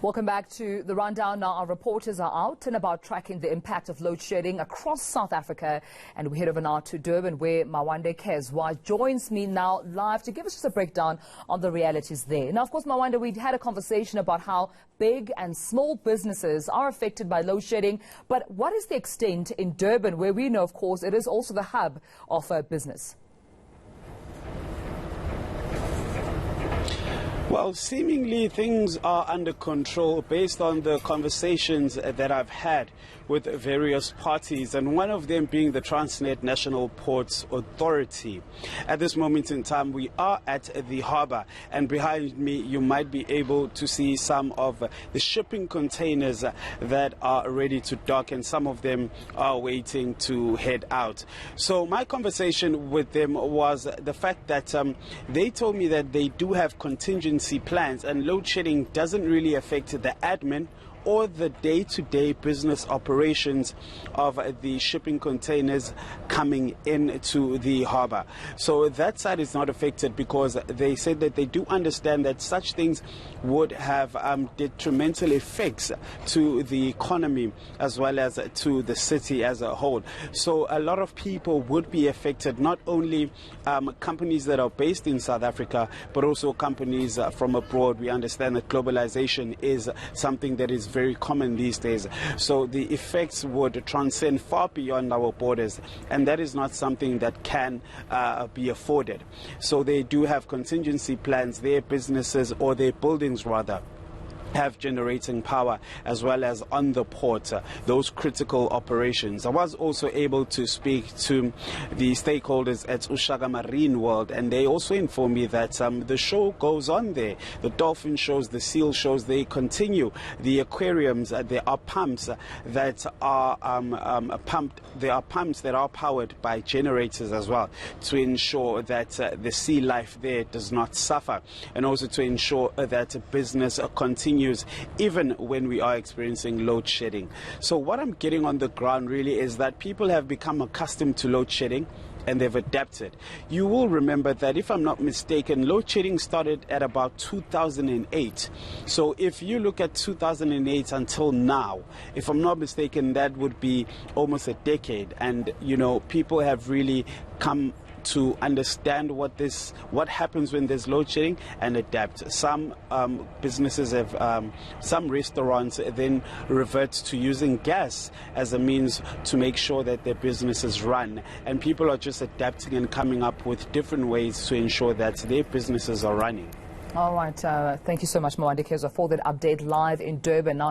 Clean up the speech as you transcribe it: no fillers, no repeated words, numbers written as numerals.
Welcome back to the rundown. Now, our reporters are out and about tracking the impact of load shedding across South Africa. And we head over now to Durban, where Mawande Kheswa joins me now live to give us just a breakdown on the realities there. Now, of course, Mawande, we had a conversation about how big and small businesses are affected by load shedding. But what is the extent in Durban, where we know, of course, it is also the hub of business? Well, seemingly things are under control based on the conversations that I've had with various parties, and one of them being the Transnet National Ports Authority. At this moment in time, we are at the harbour, and behind me you might be able to see some of the shipping containers that are ready to dock, and some of them are waiting to head out. So my conversation with them was the fact that they told me that they do have contingency plans, and load shedding doesn't really affect the admin or the day-to-day business operations of the shipping containers coming into the harbour. So that side is not affected, because they said that they do understand that such things would have detrimental effects to the economy as well as to the city as a whole. So a lot of people would be affected, not only companies that are based in South Africa, but also companies from abroad. We understand that globalization is something that is very common these days. So the effects would transcend far beyond our borders, and that is not something that can be afforded. So they do have contingency plans. Their businesses, or their buildings rather, have generating power, as well as on the port, those critical operations. I was also able to speak to the stakeholders at Ushaka Marine World, and they also informed me that the show goes on there. The dolphin shows, the seal shows, they continue. The aquariums, there are pumps that are pumped. There are pumps that are powered by generators as well, to ensure that the sea life there does not suffer, and also to ensure that business continues even when we are experiencing load shedding. So what I'm getting on the ground really is that people have become accustomed to load shedding, and they've adapted. You will remember that, if I'm not mistaken, load shedding started at about 2008. So if you look at 2008 until now, if I'm not mistaken, that would be almost a decade. And, you know, people have really come to understand what happens when there's load shedding and adapt. Some businesses have, some restaurants then revert to using gas as a means to make sure that their businesses run, and people are just adapting and coming up with different ways to ensure that their businesses are running. All right, thank you so much, Mawande Kheswa, for that update live in Durban. Now